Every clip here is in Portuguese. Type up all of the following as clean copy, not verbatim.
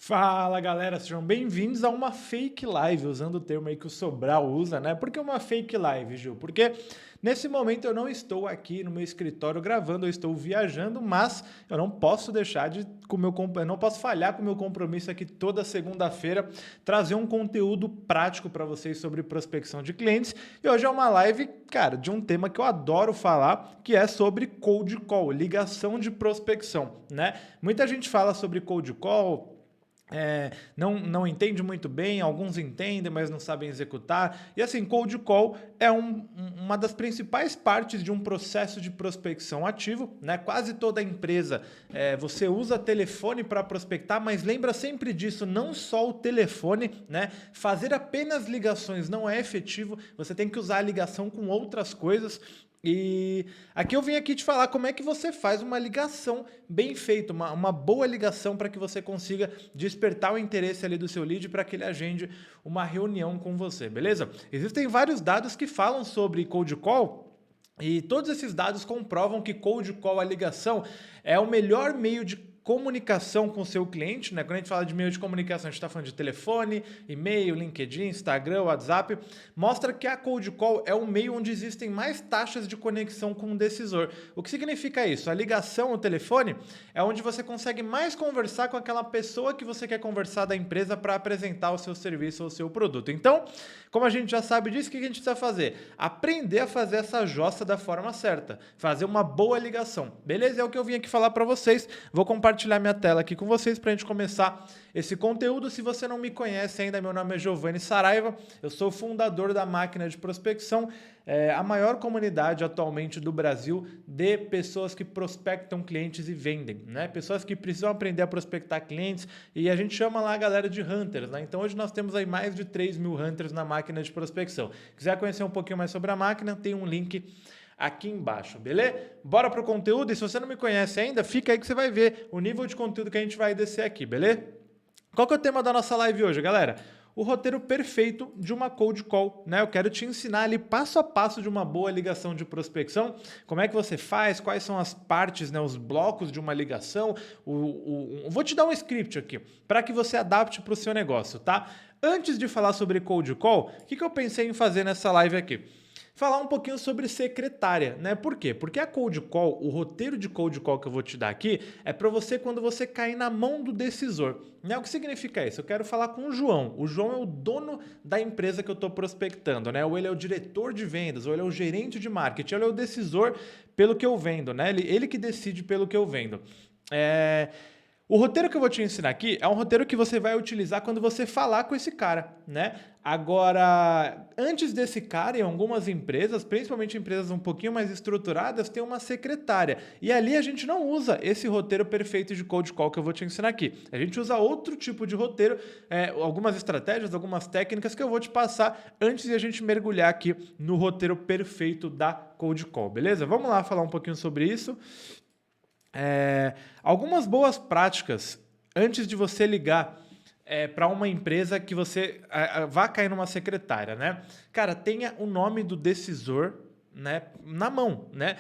Fala galera, sejam bem-vindos a uma fake live, usando o termo aí que o Sobral usa, né? Por que uma fake live, Gil? Porque nesse momento eu não estou aqui no meu escritório gravando, eu estou viajando, mas eu não posso deixar de eu não posso falhar com o meu compromisso aqui toda segunda-feira, trazer um conteúdo prático para vocês sobre prospecção de clientes. E hoje é uma live, cara, de um tema que eu adoro falar, que é sobre cold call, ligação de prospecção, né? Muita gente fala sobre cold call. Não entende muito bem, alguns entendem, mas não sabem executar. E assim, cold call é uma das principais partes de um processo de prospecção ativo, né? Quase toda empresa você usa telefone para prospectar, mas lembra sempre disso, não só o telefone, né? Fazer apenas ligações não é efetivo, você tem que usar a ligação com outras coisas. E aqui eu vim aqui te falar como é que você faz uma ligação bem feita, uma boa ligação para que você consiga despertar o interesse ali do seu lead para que ele agende uma reunião com você, beleza? Existem vários dados que falam sobre cold call. E todos esses dados comprovam que cold call, a ligação, é o melhor meio de comunicação com o seu cliente, né? Quando a gente fala de meio de comunicação, a gente está falando de telefone, e-mail, LinkedIn, Instagram, WhatsApp. Mostra que a cold call é o meio onde existem mais taxas de conexão com o decisor. O que significa isso? A ligação, o telefone, é onde você consegue mais conversar com aquela pessoa que você quer conversar da empresa para apresentar o seu serviço ou o seu produto. Então, como a gente já sabe disso, o que a gente precisa fazer? Aprender a fazer essa jossa da forma certa. Fazer uma boa ligação. Beleza? É o que eu vim aqui falar para vocês. Vou compartilhar minha tela aqui com vocês para a gente começar esse conteúdo. Se você não me conhece ainda, meu nome é Giovanni Saraiva. Eu sou fundador da Máquina de Prospecção, a maior comunidade atualmente do Brasil de pessoas que prospectam clientes e vendem, né? Pessoas que precisam aprender a prospectar clientes, e a gente chama lá a galera de hunters, né? Então hoje nós temos aí mais de 3.000 hunters na Máquina de Prospecção. Quiser conhecer um pouquinho mais sobre a máquina, tem um link aqui embaixo, beleza? Bora pro conteúdo. E se você não me conhece ainda, fica aí que você vai ver o nível de conteúdo que a gente vai descer aqui, beleza? Qual que é o tema da nossa live hoje, galera? O roteiro perfeito de uma cold call, né? Eu quero te ensinar ali passo a passo de uma boa ligação de prospecção, como é que você faz, quais são as partes, né, os blocos de uma ligação. Vou te dar um script aqui para que você adapte para o seu negócio, tá? Antes de falar sobre cold call, o que eu pensei em fazer nessa live aqui? Falar um pouquinho sobre secretária, né? Por quê? Porque a cold call, o roteiro de cold call que eu vou te dar aqui, é para você quando você cair na mão do decisor, né? O que significa isso? Eu quero falar com o João. O João é o dono da empresa que eu estou prospectando, né? Ou ele é o diretor de vendas, ou ele é o gerente de marketing, ou ele é o decisor pelo que eu vendo, né? Ele que decide pelo que eu vendo. O roteiro que eu vou te ensinar aqui é um roteiro que você vai utilizar quando você falar com esse cara, né? Agora, antes desse cara, em algumas empresas, principalmente empresas um pouquinho mais estruturadas, tem uma secretária. E ali a gente não usa esse roteiro perfeito de cold call que eu vou te ensinar aqui. A gente usa outro tipo de roteiro, algumas estratégias, algumas técnicas que eu vou te passar antes de a gente mergulhar aqui no roteiro perfeito da cold call, beleza? Vamos lá falar um pouquinho sobre isso. Algumas boas práticas antes de você ligar para uma empresa que você vá cair numa secretária, né? Cara, tenha o nome do decisor, né, na mão, né?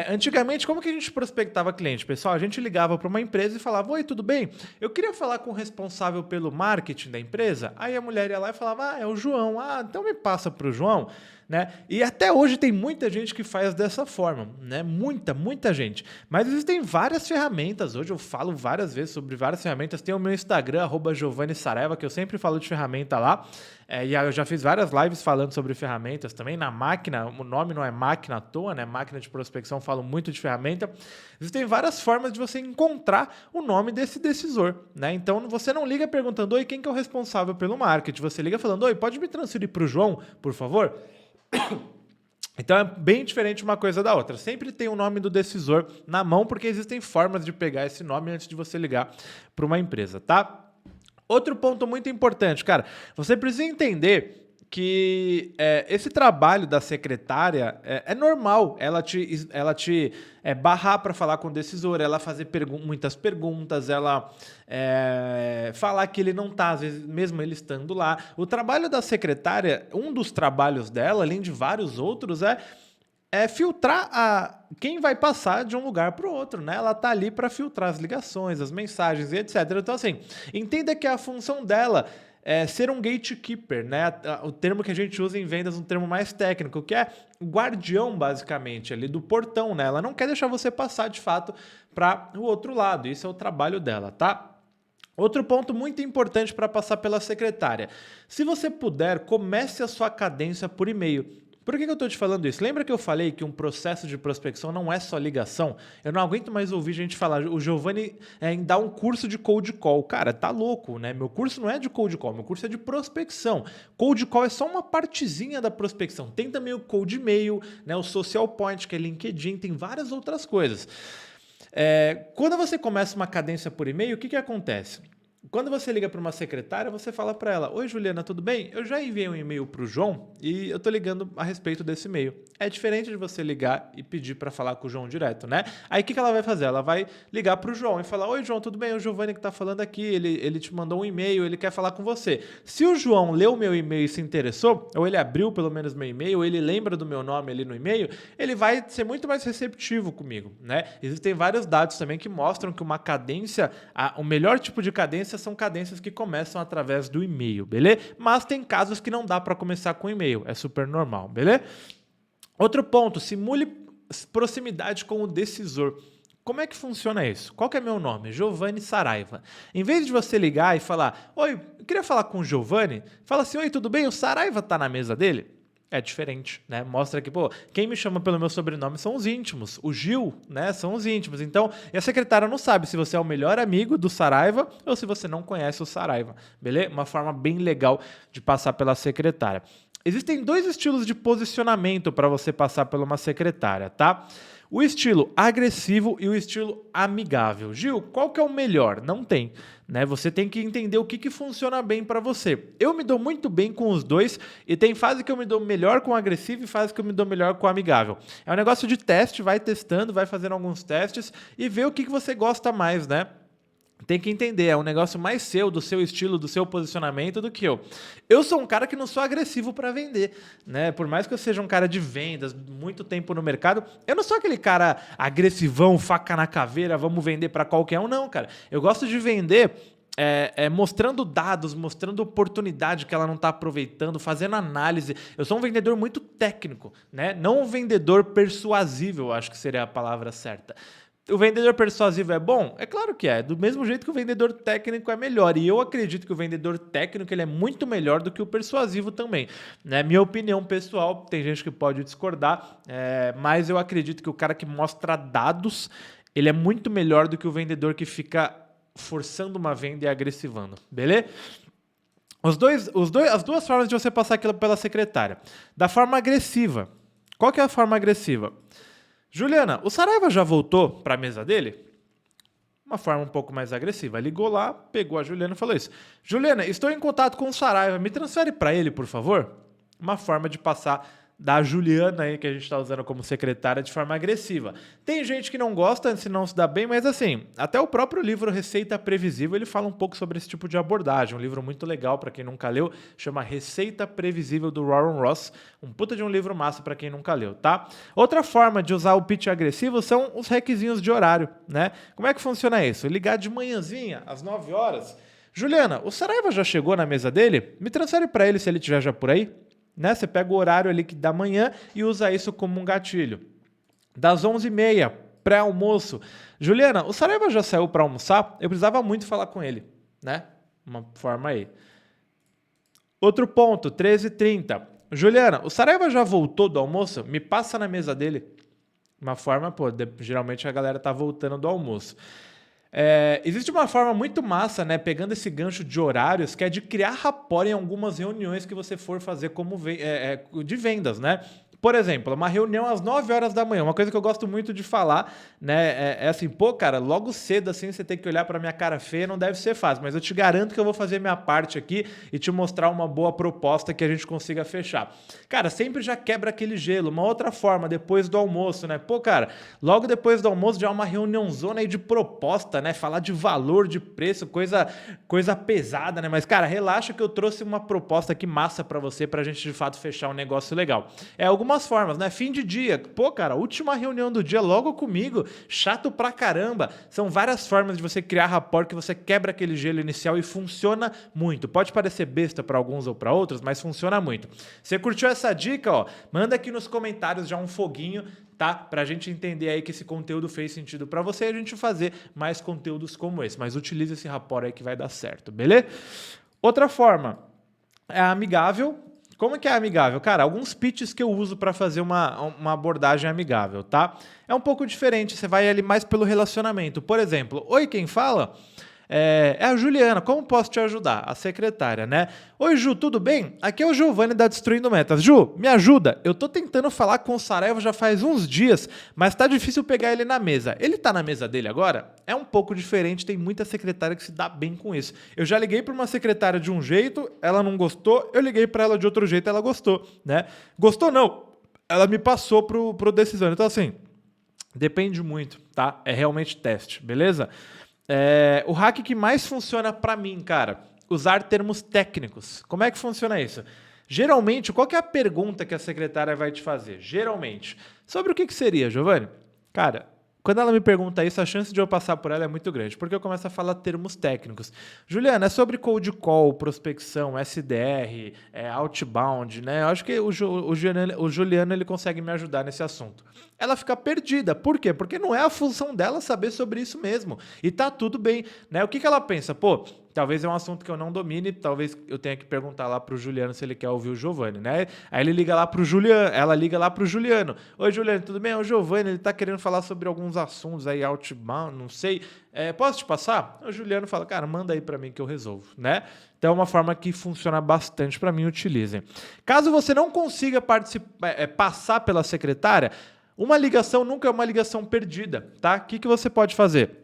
Antigamente, como que a gente prospectava cliente, pessoal? A gente ligava para uma empresa e falava: oi, tudo bem? Eu queria falar com o responsável pelo marketing da empresa. Aí a mulher ia lá e falava: ah, é o João. Ah, então me passa para o João. Né? E até hoje tem muita gente que faz dessa forma, né? Muita gente. Mas existem várias ferramentas. Hoje eu falo várias vezes sobre várias ferramentas. Tem o meu Instagram, @Giovanni Saraiva, que eu sempre falo de ferramenta lá. E eu já fiz várias lives falando sobre ferramentas também. Na máquina, o nome não é máquina à toa, né? Máquina de prospecção, falo muito de ferramenta. Existem várias formas de você encontrar o nome desse decisor, né? Então você não liga perguntando: oi, quem que é o responsável pelo marketing? Você liga falando: oi, pode me transferir para o João, por favor? Então é bem diferente uma coisa da outra. Sempre tem o nome do decisor na mão, porque existem formas de pegar esse nome antes de você ligar para uma empresa, tá? Outro ponto muito importante, cara, você precisa entender que esse trabalho da secretária é normal ela te barrar para falar com o decisor, ela fazer muitas perguntas, ela falar que ele não está, às vezes, mesmo ele estando lá. O trabalho da secretária, um dos trabalhos dela, além de vários outros, é é filtrar quem vai passar de um lugar para o outro, né? Ela tá ali para filtrar as ligações, as mensagens e etc. Então, assim, entenda que a função dela é ser um gatekeeper, né? O termo que a gente usa em vendas, um termo mais técnico, que é guardião, basicamente, ali do portão, né? Ela não quer deixar você passar, de fato, para o outro lado. Isso é o trabalho dela, tá? Outro ponto muito importante para passar pela secretária. Se você puder, comece a sua cadência por e-mail. Por que eu estou te falando isso? Lembra que eu falei que um processo de prospecção não é só ligação? Eu não aguento mais ouvir gente falar, o Giovanni dá um curso de cold call. Cara, tá louco, né? Meu curso não é de cold call, meu curso é de prospecção. Cold call é só uma partezinha da prospecção. Tem também o cold email, né? O social point, que é LinkedIn, tem várias outras coisas. Quando você começa uma cadência por e-mail, o que acontece? Quando você liga para uma secretária, você fala para ela: oi, Juliana, tudo bem? Eu já enviei um e-mail para o João e eu tô ligando a respeito desse e-mail. É diferente de você ligar e pedir para falar com o João direto, né? Aí o que ela vai fazer? Ela vai ligar para o João e falar: oi, João, tudo bem? O Giovanni que tá falando aqui, ele te mandou um e-mail, ele quer falar com você. Se o João leu meu e-mail e se interessou, ou ele abriu pelo menos meu e-mail, ou ele lembra do meu nome ali no e-mail, ele vai ser muito mais receptivo comigo, né? Existem vários dados também que mostram que uma cadência, o melhor tipo de cadência são cadências que começam através do e-mail, beleza? Mas tem casos que não dá para começar com e-mail, é super normal, beleza? Outro ponto, simule proximidade com o decisor. Como é que funciona isso? Qual que é meu nome? Giovanni Saraiva. Em vez de você ligar e falar: oi, eu queria falar com o Giovanni, fala assim: oi, tudo bem? O Saraiva tá na mesa dele? É diferente, né? Mostra que, pô, quem me chama pelo meu sobrenome são os íntimos. O Gil, né? São os íntimos. Então, a secretária não sabe se você é o melhor amigo do Saraiva ou se você não conhece o Saraiva, beleza? Uma forma bem legal de passar pela secretária. Existem dois estilos de posicionamento para você passar por uma secretária, tá? O estilo agressivo e o estilo amigável. Gil, qual que é o melhor? Não tem, né? Você tem que entender o que funciona bem para você. Eu me dou muito bem com os dois e tem fase que eu me dou melhor com o agressivo e fase que eu me dou melhor com o amigável. É um negócio de teste, vai testando, vai fazendo alguns testes e vê o que você gosta mais, né? Tem que entender, é um negócio mais seu, do seu estilo, do seu posicionamento do que eu. Eu sou um cara que não sou agressivo para vender, né? Por mais que eu seja um cara de vendas, muito tempo no mercado, eu não sou aquele cara agressivão, faca na caveira, vamos vender para qualquer um, não, cara. Eu gosto de vender mostrando dados, mostrando oportunidade que ela não está aproveitando, fazendo análise. Eu sou um vendedor muito técnico, né? Não um vendedor persuasivo, eu acho que seria a palavra certa. O vendedor persuasivo é bom? É claro que é. Do mesmo jeito que o vendedor técnico é melhor. E eu acredito que o vendedor técnico ele é muito melhor do que o persuasivo também. Né? Minha opinião pessoal, tem gente que pode discordar, mas eu acredito que o cara que mostra dados, ele é muito melhor do que o vendedor que fica forçando uma venda e agressivando. Beleza? As duas formas de você passar aquilo pela secretária. Da forma agressiva. Qual que é a forma agressiva? Juliana, o Saraiva já voltou para a mesa dele? Uma forma um pouco mais agressiva. Ligou lá, pegou a Juliana e falou isso. Juliana, estou em contato com o Saraiva, me transfere para ele, por favor? Uma forma de passar da Juliana aí, que a gente está usando como secretária, de forma agressiva. Tem gente que não gosta, se não se dá bem, mas assim, até o próprio livro Receita Previsível, ele fala um pouco sobre esse tipo de abordagem. Um livro muito legal, para quem nunca leu, chama Receita Previsível, do Warren Ross. Um puta de um livro massa para quem nunca leu, tá? Outra forma de usar o pitch agressivo são os requisinhos de horário, né? Como é que funciona isso? Ligar de manhãzinha, às 9 horas. Juliana, o Saraiva já chegou na mesa dele? Me transfere para ele se ele estiver já por aí. Né? Você pega o horário ali da manhã e usa isso como um gatilho. Das 11h30, pré-almoço. Juliana, o Saraiva já saiu para almoçar? Eu precisava muito falar com ele. Né? Uma forma aí. Outro ponto, 13h30. Juliana, o Saraiva já voltou do almoço? Me passa na mesa dele. Uma forma, geralmente a galera tá voltando do almoço. Existe uma forma muito massa, né, pegando esse gancho de horários, que é de criar rapport em algumas reuniões que você for fazer como de vendas, né? Por exemplo, uma reunião às 9 horas da manhã, uma coisa que eu gosto muito de falar, né, é assim, pô, cara, logo cedo assim você tem que olhar pra minha cara feia, não deve ser fácil, mas eu te garanto que eu vou fazer minha parte aqui e te mostrar uma boa proposta que a gente consiga fechar. Cara, sempre já quebra aquele gelo. Uma outra forma, depois do almoço, né, pô, cara, logo depois do almoço já é uma reuniãozona aí de proposta, né, falar de valor, de preço, coisa pesada, né, mas, cara, relaxa que eu trouxe uma proposta aqui massa pra você, pra gente de fato fechar um negócio legal. Algumas algumas formas, né? Fim de dia. Pô, cara, última reunião do dia logo comigo. Chato pra caramba. São várias formas de você criar rapport que você quebra aquele gelo inicial e funciona muito. Pode parecer besta para alguns ou para outros, mas funciona muito. Você curtiu essa dica, ó? Manda aqui nos comentários já um foguinho, tá? Pra gente entender aí que esse conteúdo fez sentido pra você e a gente fazer mais conteúdos como esse. Mas utilize esse rapport aí que vai dar certo, beleza? Outra forma é amigável. Como que é amigável? Cara, alguns pitches que eu uso para fazer uma abordagem amigável, tá? É um pouco diferente, você vai ali mais pelo relacionamento. Por exemplo, oi, quem fala? É a Juliana, como posso te ajudar? A secretária, né? Oi, Ju, tudo bem? Aqui é o Giovanni da Destruindo Metas. Ju, me ajuda. Eu tô tentando falar com o Saraiva já faz uns dias, mas tá difícil pegar ele na mesa. Ele tá na mesa dele agora? É um pouco diferente, tem muita secretária que se dá bem com isso. Eu já liguei para uma secretária de um jeito, ela não gostou, eu liguei para ela de outro jeito, ela gostou, né? Gostou não, ela me passou pro decisão. Então assim, depende muito, tá? É realmente teste, beleza? O hack que mais funciona para mim, cara, usar termos técnicos. Como é que funciona isso? Geralmente, qual que é a pergunta que a secretária vai te fazer? Geralmente, sobre o que seria, Giovanni? Cara, quando ela me pergunta isso, a chance de eu passar por ela é muito grande, porque eu começo a falar termos técnicos. Juliana, é sobre cold call, prospecção, SDR, outbound, né? Eu acho que o Juliano ele consegue me ajudar nesse assunto. Ela fica perdida. Por quê? Porque não é a função dela saber sobre isso mesmo. E tá tudo bem, né? O que ela pensa? Pô, talvez é um assunto que eu não domine, talvez eu tenha que perguntar lá pro Juliano se ele quer ouvir o Giovanni, né? Aí ele liga lá pro Juliano, ela liga lá pro Juliano. Oi, Juliano, tudo bem? É o Giovanni, ele tá querendo falar sobre alguns assuntos aí, outbound, não sei. Posso te passar? O Juliano fala, cara, manda aí pra mim que eu resolvo, né? Então é uma forma que funciona bastante pra mim, utilizem. Caso você não consiga passar pela secretária, uma ligação nunca é uma ligação perdida, tá? O que você pode fazer?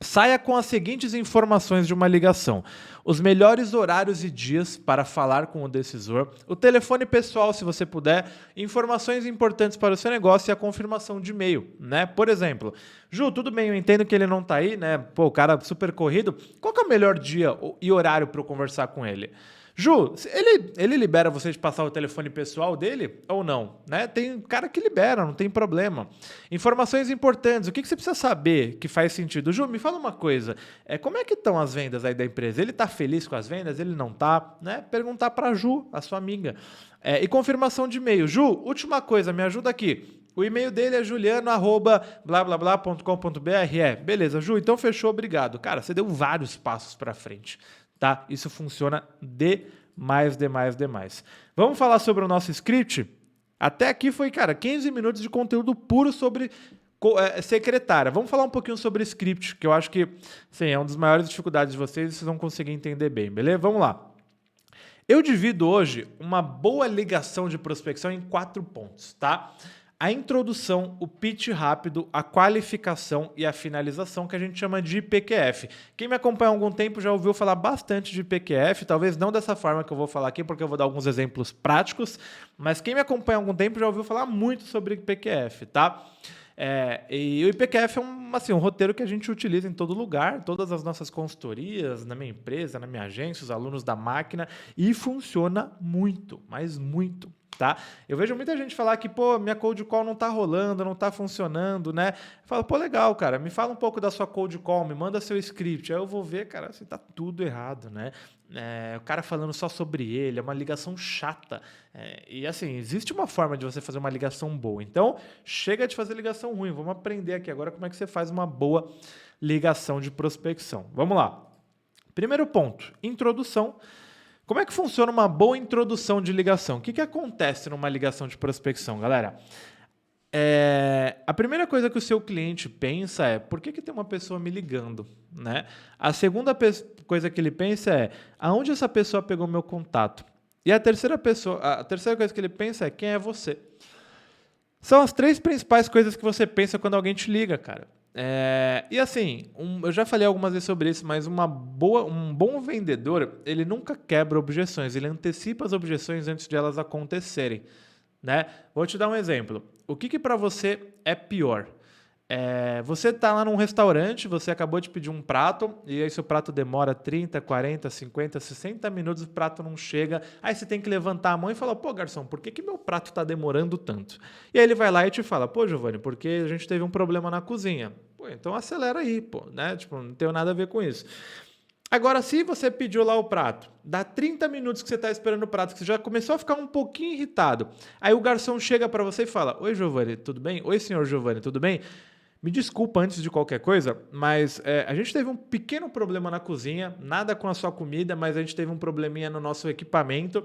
Saia com as seguintes informações de uma ligação: os melhores horários e dias para falar com o decisor, o telefone pessoal, se você puder, informações importantes para o seu negócio e a confirmação de e-mail, né? Por exemplo, Ju, tudo bem, eu entendo que ele não tá aí, né? Pô, o cara super corrido. Qual que é o melhor dia e horário para eu conversar com ele? Ju, ele libera você de passar o telefone pessoal dele ou não? Né? Tem cara que libera, não tem problema. Informações importantes, o que você precisa saber que faz sentido? Ju, me fala uma coisa, como é que estão as vendas aí da empresa? Ele está feliz com as vendas? Ele não está? Né? Perguntar para a Ju, a sua amiga. E confirmação de e-mail. Ju, última coisa, me ajuda aqui. O e-mail dele é juliano@blá-blá-blá.com.br. Beleza, Ju, então fechou, obrigado. Cara, você deu vários passos para frente. Tá? Isso funciona demais. Vamos falar sobre o nosso script? Até aqui foi, cara, 15 minutos de conteúdo puro sobre secretária. Vamos falar um pouquinho sobre script, que eu acho que sim, é uma das maiores dificuldades de vocês e vocês vão conseguir entender bem, beleza? Vamos lá. Eu divido hoje uma boa ligação de prospecção em 4 pontos, tá? A introdução, o pitch rápido, a qualificação e a finalização, que a gente chama de IPQF. Quem me acompanha há algum tempo já ouviu falar bastante de IPQF, talvez não dessa forma que eu vou falar aqui, porque eu vou dar alguns exemplos práticos, mas quem me acompanha há algum tempo já ouviu falar muito sobre IPQF, tá? E o IPQF é um roteiro que a gente utiliza em todo lugar, todas as nossas consultorias, na minha empresa, na minha agência, os alunos da máquina, e funciona muito, mas muito. Tá? Eu vejo muita gente falar que, pô, minha cold call não tá rolando, não tá funcionando, né? Eu falo, pô, legal, cara, me fala um pouco da sua cold call, me manda seu script. Aí eu vou ver, cara, assim, tá tudo errado, né? O cara falando só sobre ele, é uma ligação chata. E assim, existe uma forma de você fazer uma ligação boa. Então, chega de fazer ligação ruim. Vamos aprender aqui agora como é que você faz uma boa ligação de prospecção. Vamos lá. Primeiro ponto, introdução. Como é que funciona uma boa introdução de ligação? O que acontece numa ligação de prospecção, galera? A primeira coisa que o seu cliente pensa é: por que tem uma pessoa me ligando? Né? A segunda coisa que ele pensa é: aonde essa pessoa pegou meu contato? E a terceira coisa que ele pensa é: quem é você? São as 3 principais coisas que você pensa quando alguém te liga, cara. E assim, eu já falei algumas vezes sobre isso, mas um bom vendedor, ele nunca quebra objeções, ele antecipa as objeções antes de elas acontecerem, né? Vou te dar um exemplo. O que para você é pior? Você está lá num restaurante, você acabou de pedir um prato, e aí seu prato demora 30, 40, 50, 60 minutos, o prato não chega, aí você tem que levantar a mão e falar, pô, garçom, por que meu prato está demorando tanto? E aí ele vai lá e te fala, pô, Giovanni, porque a gente teve um problema na cozinha. Pô, então acelera aí, pô, né? Tipo, não tem nada a ver com isso. Agora, se você pediu lá o prato, dá 30 minutos que você está esperando o prato, que você já começou a ficar um pouquinho irritado, aí o garçom chega para você e fala, oi, Giovanni, tudo bem? Oi, senhor Giovanni, tudo bem? Me desculpa antes de qualquer coisa, mas a gente teve um pequeno problema na cozinha, nada com a sua comida, mas a gente teve um probleminha no nosso equipamento.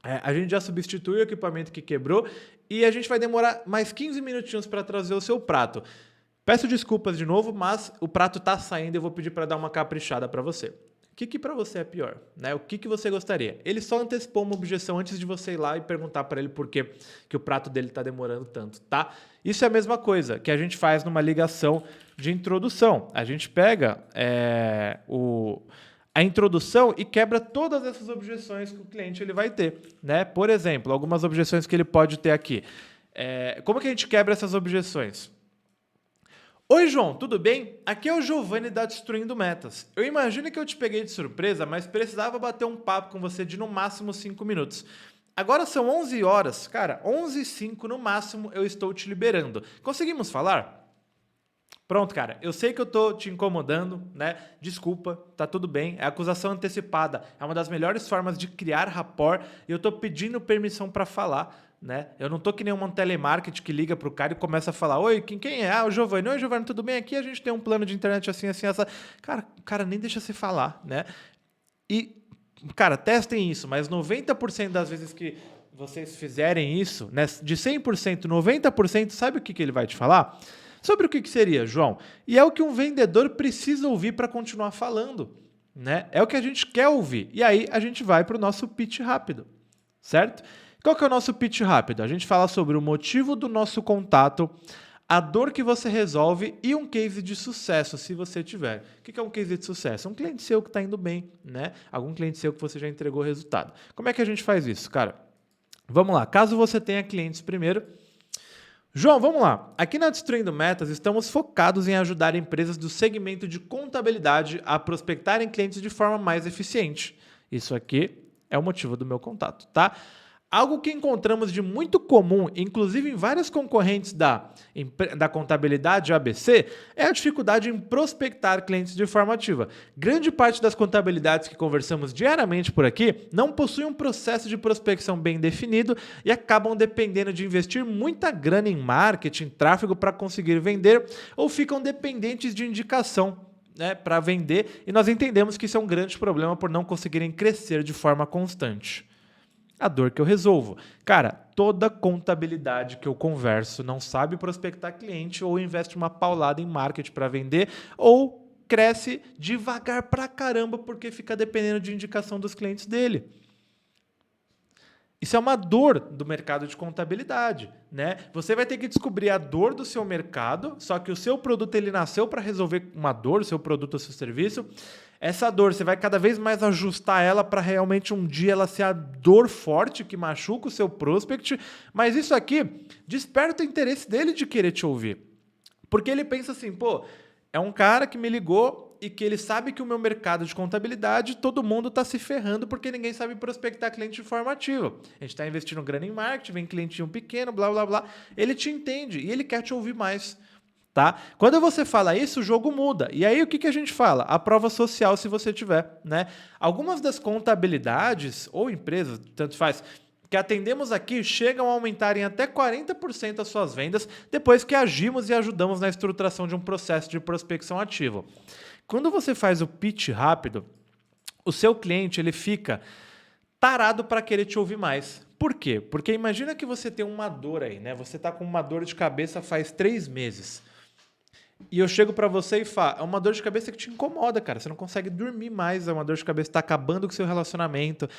A gente já substituiu o equipamento que quebrou e a gente vai demorar mais 15 minutinhos para trazer o seu prato. Peço desculpas de novo, mas o prato está saindo e eu vou pedir para dar uma caprichada para você. O que para você é pior? Né? O que você gostaria? Ele só antecipou uma objeção antes de você ir lá e perguntar para ele por que o prato dele está demorando tanto, tá? Isso é a mesma coisa que a gente faz numa ligação de introdução. A gente pega a introdução e quebra todas essas objeções que o cliente ele vai ter, né? Por exemplo, algumas objeções que ele pode ter aqui. Como que a gente quebra essas objeções? Oi, João, tudo bem? Aqui é o Giovanni da Destruindo Metas. Eu imagino que eu te peguei de surpresa, mas precisava bater um papo com você de no máximo 5 minutos. Agora são 11 horas, cara, 11h05 no máximo eu estou te liberando. Conseguimos falar? Pronto, cara, eu sei que eu tô te incomodando, né? Desculpa, tá tudo bem. É acusação antecipada. É uma das melhores formas de criar rapport e eu tô pedindo permissão para falar. Né? Eu não tô que nem um telemarketing que liga pro cara e começa a falar, oi, quem é? O Giovanni. Oi, Giovanni, tudo bem? Aqui a gente tem um plano de internet assim, assim, essa. Cara, o cara nem deixa você falar, né? E, cara, testem isso, mas 90% das vezes que vocês fizerem isso, né, de 100%, 90%, sabe o que ele vai te falar? Sobre o que seria, João? E é o que um vendedor precisa ouvir para continuar falando, né? É o que a gente quer ouvir. E aí a gente vai para o nosso pitch rápido, certo? Qual que é o nosso pitch rápido? A gente fala sobre o motivo do nosso contato, a dor que você resolve e um case de sucesso, se você tiver. O que é um case de sucesso? Um cliente seu que está indo bem, né? Algum cliente seu que você já entregou resultado. Como é que a gente faz isso, cara? Vamos lá. Caso você tenha clientes primeiro... João, vamos lá. Aqui na Destruindo Metas, estamos focados em ajudar empresas do segmento de contabilidade a prospectarem clientes de forma mais eficiente. Isso aqui é o motivo do meu contato, tá? Algo que encontramos de muito comum, inclusive em vários concorrentes da contabilidade ABC, é a dificuldade em prospectar clientes de forma ativa. Grande parte das contabilidades que conversamos diariamente por aqui não possuem um processo de prospecção bem definido e acabam dependendo de investir muita grana em marketing, tráfego para conseguir vender ou ficam dependentes de indicação, né, para vender, e nós entendemos que isso é um grande problema por não conseguirem crescer de forma constante. A dor que eu resolvo. Cara, toda contabilidade que eu converso não sabe prospectar cliente ou investe uma paulada em marketing para vender ou cresce devagar pra caramba porque fica dependendo de indicação dos clientes dele. Isso é uma dor do mercado de contabilidade, né? Você vai ter que descobrir a dor do seu mercado, só que o seu produto ele nasceu para resolver uma dor, o seu produto ou seu serviço. Essa dor, você vai cada vez mais ajustar ela para realmente um dia ela ser a dor forte que machuca o seu prospect, mas isso aqui desperta o interesse dele de querer te ouvir. Porque ele pensa assim, pô, é um cara que me ligou e que ele sabe que o meu mercado de contabilidade, todo mundo está se ferrando porque ninguém sabe prospectar cliente de forma ativa. A gente está investindo grana em marketing, vem clientinho pequeno, blá, blá, blá. Ele te entende e ele quer te ouvir mais. Tá? Quando você fala isso, o jogo muda. E aí o que a gente fala? A prova social, se você tiver, né? Algumas das contabilidades ou empresas, tanto faz, que atendemos aqui chegam a aumentar em até 40% as suas vendas depois que agimos e ajudamos na estruturação de um processo de prospecção ativo. Quando você faz o pitch rápido, o seu cliente ele fica tarado para querer te ouvir mais. Por quê? Porque imagina que você tem uma dor aí, né? Você está com uma dor de cabeça faz 3 meses. E eu chego pra você e falo, é uma dor de cabeça que te incomoda, cara. Você não consegue dormir mais, é uma dor de cabeça que tá acabando com o seu relacionamento.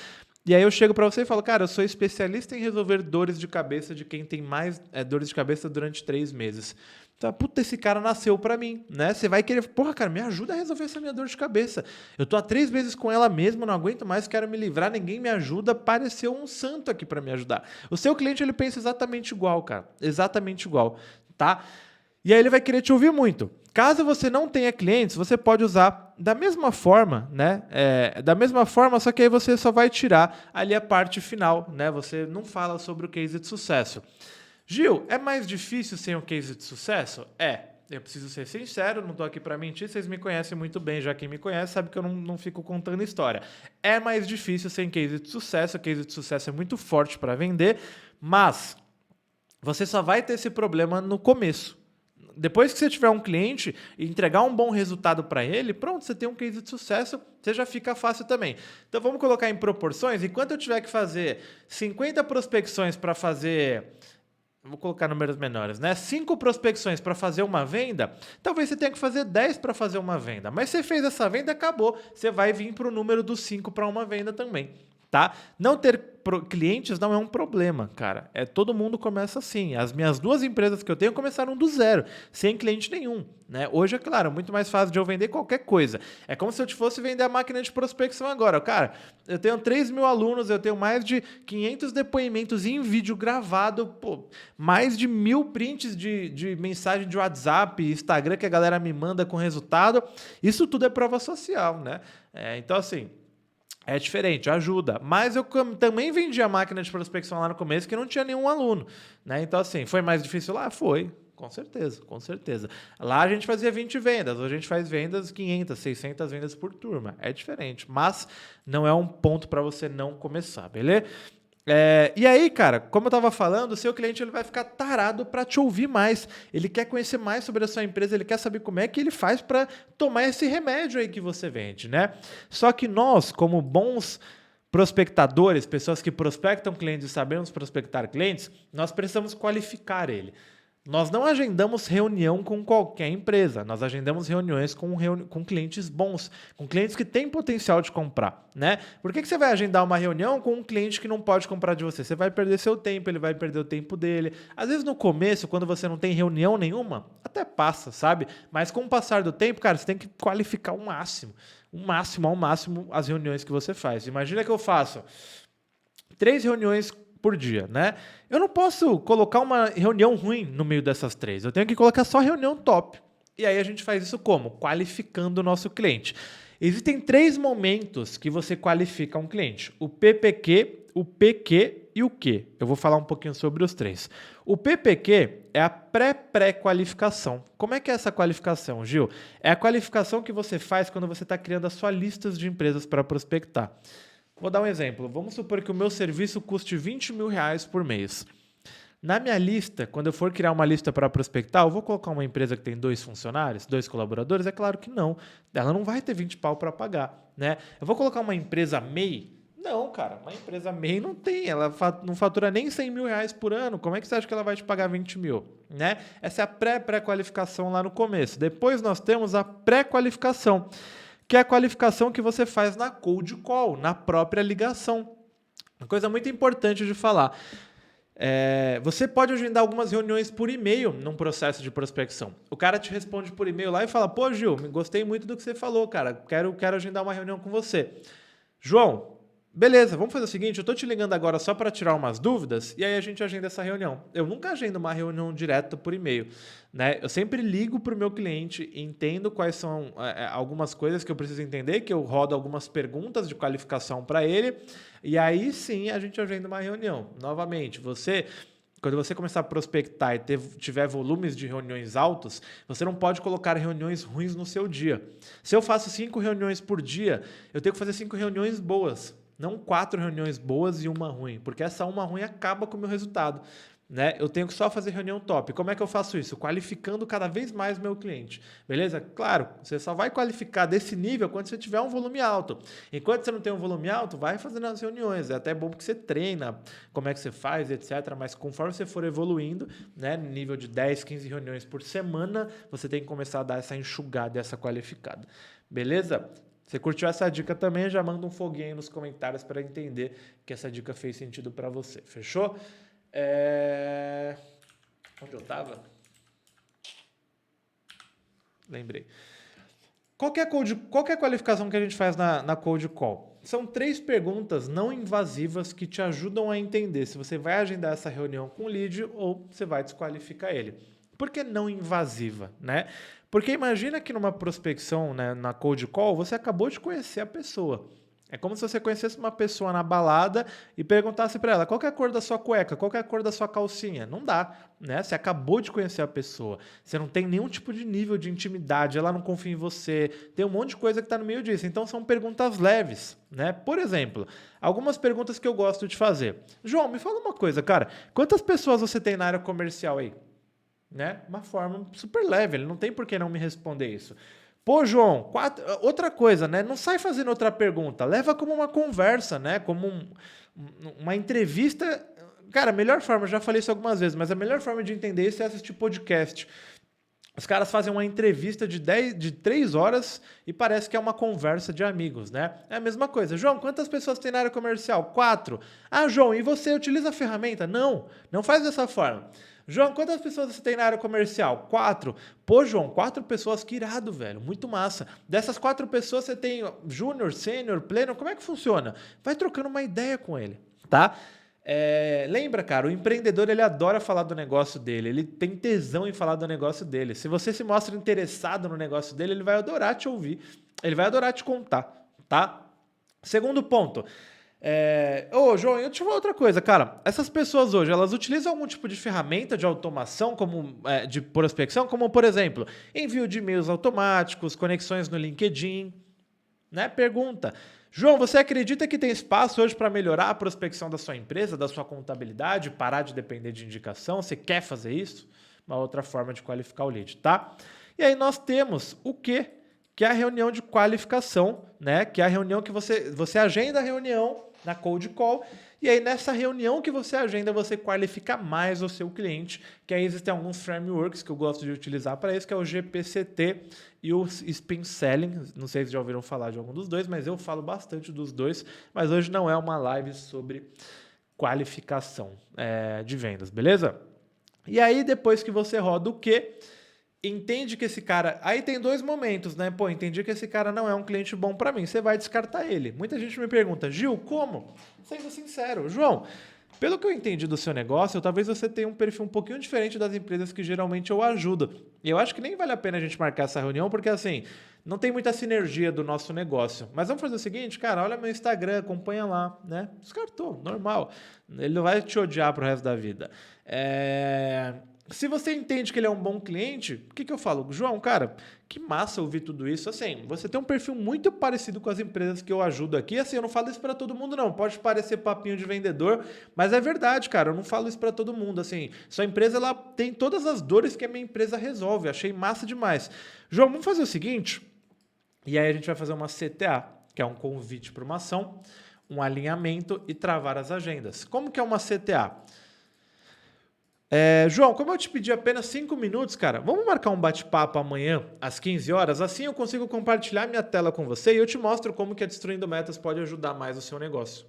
E aí eu chego pra você e falo, cara, eu sou especialista em resolver dores de cabeça de quem tem mais dores de cabeça durante 3 meses. Então, puta, esse cara nasceu pra mim, né? Você vai querer, porra, cara, me ajuda a resolver essa minha dor de cabeça. Eu tô há 3 meses com ela mesmo, não aguento mais, quero me livrar, ninguém me ajuda, apareceu um santo aqui pra me ajudar. O seu cliente, ele pensa exatamente igual, cara. Exatamente igual, tá? E aí ele vai querer te ouvir muito. Caso você não tenha clientes, você pode usar da mesma forma, né? Da mesma forma, só que aí você só vai tirar ali a parte final, né? Você não fala sobre o case de sucesso. Gil, é mais difícil sem um case de sucesso? Eu preciso ser sincero, não estou aqui para mentir, vocês me conhecem muito bem, já quem me conhece sabe que eu não fico contando história. É mais difícil sem case de sucesso, o case de sucesso é muito forte para vender, mas você só vai ter esse problema no começo. Depois que você tiver um cliente e entregar um bom resultado para ele, pronto, você tem um case de sucesso, você já fica fácil também. Então vamos colocar em proporções, enquanto eu tiver que fazer 50 prospecções para fazer... Vou colocar números menores, né? 5 prospecções para fazer uma venda, talvez você tenha que fazer 10 para fazer uma venda. Mas você fez essa venda, acabou. Você vai vir para o número dos 5 para uma venda também, tá? Não ter clientes não é um problema, cara. Todo mundo começa assim. As minhas 2 empresas que eu tenho começaram do zero, sem cliente nenhum, né? Hoje, é claro, muito mais fácil de eu vender qualquer coisa. É como se eu te fosse vender a máquina de prospecção agora. Cara, eu tenho 3 mil alunos, eu tenho mais de 500 depoimentos em vídeo gravado, mais de 1000 prints de mensagem de WhatsApp, Instagram que a galera me manda com resultado. Isso tudo é prova social, né? Então, assim... É diferente, ajuda. Mas eu também vendi a máquina de prospecção lá no começo que não tinha nenhum aluno, né? Então, assim, foi mais difícil lá? Foi, com certeza, com certeza. Lá a gente fazia 20 vendas, hoje a gente faz vendas 500, 600 vendas por turma. É diferente, mas não é um ponto para você não começar, beleza? E aí, cara, como eu estava falando, o seu cliente ele vai ficar tarado para te ouvir mais. Ele quer conhecer mais sobre a sua empresa, ele quer saber como é que ele faz para tomar esse remédio aí que você vende, né? Só que nós, como bons prospectadores, pessoas que prospectam clientes e sabemos prospectar clientes, nós precisamos qualificar ele. Nós não agendamos reunião com qualquer empresa, nós agendamos reuniões com clientes bons, com clientes que têm potencial de comprar, né? Por que você vai agendar uma reunião com um cliente que não pode comprar de você? Você vai perder seu tempo, ele vai perder o tempo dele. Às vezes no começo, quando você não tem reunião nenhuma, até passa, sabe? Mas com o passar do tempo, cara, você tem que qualificar ao máximo as reuniões que você faz. Imagina que eu faço 3 reuniões por dia, né? Eu não posso colocar uma reunião ruim no meio dessas 3. Eu tenho que colocar só reunião top. E aí a gente faz isso como? Qualificando o nosso cliente. Existem 3 momentos que você qualifica um cliente. O PPQ, o PQ e o Q. Eu vou falar um pouquinho sobre os 3. O PPQ é a pré-qualificação. Como é que é essa qualificação, Gil? É a qualificação que você faz quando você está criando a sua lista de empresas para prospectar. Vou dar um exemplo. Vamos supor que o meu serviço custe R$20 mil por mês. Na minha lista, quando eu for criar uma lista para prospectar, eu vou colocar uma empresa que tem 2 funcionários, 2 colaboradores? É claro que não. Ela não vai ter 20 pau para pagar, né? Eu vou colocar uma empresa MEI? Não, cara. Uma empresa MEI não tem. Ela não fatura nem 100 mil reais por ano. Como é que você acha que ela vai te pagar 20 mil? Né? Essa é a pré-qualificação lá no começo. Depois nós temos a pré-qualificação, que é a qualificação que você faz na cold call, na própria ligação. Uma coisa muito importante de falar. Você pode agendar algumas reuniões por e-mail num processo de prospecção. O cara te responde por e-mail lá e fala: pô, Gil, gostei muito do que você falou, cara. Quero agendar uma reunião com você. João, beleza, vamos fazer o seguinte, eu tô te ligando agora só para tirar umas dúvidas e aí a gente agenda essa reunião. Eu nunca agendo uma reunião direta por e-mail, né? Eu sempre ligo para o meu cliente, entendo quais são algumas coisas que eu preciso entender, que eu rodo algumas perguntas de qualificação para ele e aí sim a gente agenda uma reunião. Novamente, quando você começar a prospectar e tiver volumes de reuniões altos, você não pode colocar reuniões ruins no seu dia. Se eu faço 5 reuniões por dia, eu tenho que fazer 5 reuniões boas. Não 4 reuniões boas e uma ruim, porque essa uma ruim acaba com o meu resultado, né? Eu tenho que só fazer reunião top. Como é que eu faço isso? Qualificando cada vez mais o meu cliente, beleza? Claro, você só vai qualificar desse nível quando você tiver um volume alto. Enquanto você não tem um volume alto, vai fazendo as reuniões. É até bom porque você treina como é que você faz, etc. Mas conforme você for evoluindo, né, no nível de 10, 15 reuniões por semana, você tem que começar a dar essa enxugada, essa qualificada. Beleza? Você curtiu essa dica também? Já manda um foguinho aí nos comentários para entender que essa dica fez sentido para você. Fechou? Onde eu estava? Lembrei. Qual que é a qualificação que a gente faz na Cold Call? São 3 perguntas não invasivas que te ajudam a entender se você vai agendar essa reunião com o lead ou você vai desqualificar ele. Por que não invasiva, né? Porque imagina que numa prospecção, né, na cold call, você acabou de conhecer a pessoa. É como se você conhecesse uma pessoa na balada e perguntasse para ela qual que é a cor da sua cueca, qual que é a cor da sua calcinha. Não dá, né? Você acabou de conhecer a pessoa. Você não tem nenhum tipo de nível de intimidade, ela não confia em você. Tem um monte de coisa que está no meio disso. Então são perguntas leves, né? Por exemplo, algumas perguntas que eu gosto de fazer. João, me fala uma coisa, cara. Quantas pessoas você tem na área comercial aí? Né? Uma forma super leve, ele não tem por que não me responder isso. Pô, João, outra coisa, né? Não sai fazendo outra pergunta, leva como uma conversa, né? Como uma entrevista. Cara, a melhor forma, eu já falei isso algumas vezes, mas a melhor forma de entender isso é assistir podcast. Os caras fazem uma entrevista de 3 horas e parece que é uma conversa de amigos, né? É a mesma coisa. João, quantas pessoas tem na área comercial? 4. Ah, João, e você utiliza a ferramenta? Não, não faz dessa forma. João, quantas pessoas você tem na área comercial? 4. Pô, João, 4 pessoas, que irado, velho. Muito massa. Dessas 4 pessoas, você tem júnior, sênior, pleno. Como é que funciona? Vai trocando uma ideia com ele, tá? Lembra, cara, o empreendedor ele adora falar do negócio dele, ele tem tesão em falar do negócio dele. Se você se mostra interessado no negócio dele, ele vai adorar te ouvir, ele vai adorar te contar, tá? Segundo ponto. João, eu te falar outra coisa, cara. Essas pessoas hoje, elas utilizam algum tipo de ferramenta de automação, como de prospecção, como por exemplo, envio de e-mails automáticos, conexões no LinkedIn, né? Pergunta. João, você acredita que tem espaço hoje para melhorar a prospecção da sua empresa, da sua contabilidade, parar de depender de indicação? Você quer fazer isso? Uma outra forma de qualificar o lead, tá? E aí nós temos o quê? Que é a reunião de qualificação, né? Que é a reunião que você agenda a reunião na cold call, e aí nessa reunião que você agenda, você qualifica mais o seu cliente, que aí existem alguns frameworks que eu gosto de utilizar para isso, que é o GPCT e o Spin Selling. Não sei se já ouviram falar de algum dos dois, mas eu falo bastante dos dois, mas hoje não é uma live sobre qualificação de vendas, beleza? E aí depois que você roda o quê? Entende que esse cara... Aí tem 2 momentos, né? Pô, entendi que esse cara não é um cliente bom para mim. Você vai descartar ele. Muita gente me pergunta, Gil, como? Sendo sincero, João, pelo que eu entendi do seu negócio, talvez você tenha um perfil um pouquinho diferente das empresas que geralmente eu ajudo. E eu acho que nem vale a pena a gente marcar essa reunião, porque assim, não tem muita sinergia do nosso negócio. Mas vamos fazer o seguinte, cara, olha meu Instagram, acompanha lá, né? Descartou, normal. Ele não vai te odiar pro resto da vida. Se você entende que ele é um bom cliente, o que eu falo? João, cara, que massa ouvir tudo isso. Assim, você tem um perfil muito parecido com as empresas que eu ajudo aqui. Assim, eu não falo isso para todo mundo, não. Pode parecer papinho de vendedor, mas é verdade, cara. Eu não falo isso para todo mundo. Assim, sua empresa ela tem todas as dores que a minha empresa resolve. Achei massa demais. João, vamos fazer o seguinte. E aí a gente vai fazer uma CTA, que é um convite para uma ação, um alinhamento e travar as agendas. Como que é uma CTA? João, como eu te pedi apenas 5 minutos, cara, vamos marcar um bate-papo amanhã às 15 horas? Assim eu consigo compartilhar minha tela com você e eu te mostro como que a Destruindo Metas pode ajudar mais o seu negócio.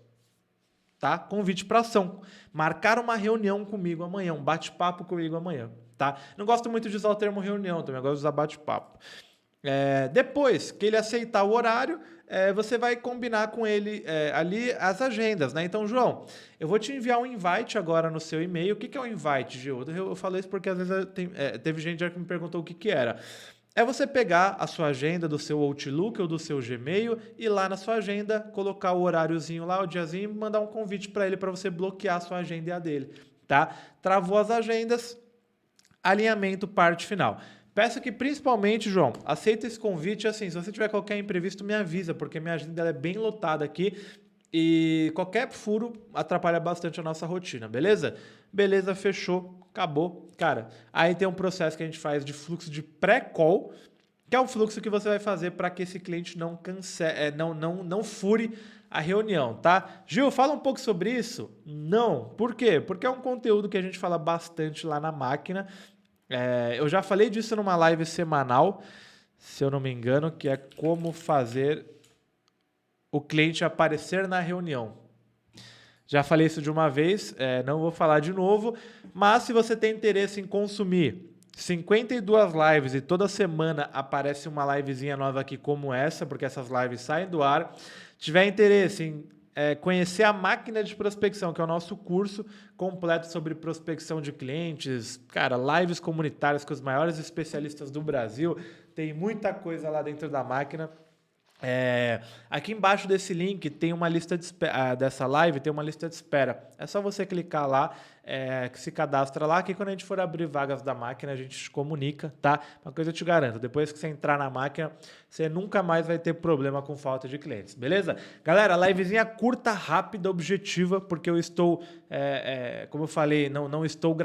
Tá? Convite para ação. Marcar uma reunião comigo amanhã, um bate-papo comigo amanhã. Tá? Não gosto muito de usar o termo reunião, também gosto de usar bate-papo. Depois que ele aceitar o horário, você vai combinar com ele ali as agendas, né? Então, João, eu vou te enviar um invite agora no seu e-mail. O que é um invite, Gil? Eu falei isso porque às vezes teve gente já que me perguntou o que era. É você pegar a sua agenda do seu Outlook ou do seu Gmail e lá na sua agenda colocar o horáriozinho lá, o diazinho, e mandar um convite para ele para você bloquear a sua agenda e a dele, tá? Travou as agendas, alinhamento, parte final. Peço que principalmente, João, aceita esse convite. Assim, se você tiver qualquer imprevisto, me avisa, porque minha agenda é bem lotada aqui e qualquer furo atrapalha bastante a nossa rotina, beleza? Beleza, fechou, acabou. Cara, aí tem um processo que a gente faz de fluxo de pré-call, que é o fluxo que você vai fazer para que esse cliente não não fure a reunião, tá? Gil, fala um pouco sobre isso? Não. Por quê? Porque é um conteúdo que a gente fala bastante lá na máquina. Eu já falei disso numa live semanal, se eu não me engano, que é como fazer o cliente aparecer na reunião. Já falei isso de uma vez, não vou falar de novo, mas se você tem interesse em consumir 52 lives e toda semana aparece uma livezinha nova aqui como essa, porque essas lives saem do ar, tiver interesse em conhecer a máquina de prospecção, que é o nosso curso completo sobre prospecção de clientes, cara, lives comunitárias com os maiores especialistas do Brasil, tem muita coisa lá dentro da máquina. Aqui embaixo desse link tem uma lista de espera, dessa live tem uma lista de espera. É só você clicar lá, que se cadastra lá, que quando a gente for abrir vagas da máquina, a gente te comunica, tá? Uma coisa eu te garanto, depois que você entrar na máquina, você nunca mais vai ter problema com falta de clientes, beleza? Galera, livezinha curta, rápida, objetiva, porque eu estou, como eu falei, não estou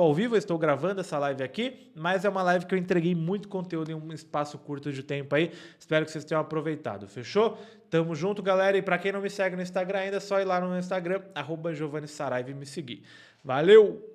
ao vivo, eu estou gravando essa live aqui, mas é uma live que eu entreguei muito conteúdo em um espaço curto de tempo aí. Espero que vocês tenham aproveitado, fechou? Tamo junto, galera, e para quem não me segue no Instagram ainda, é só ir lá no Instagram, @Giovanni Saraiva e me seguir. Valeu!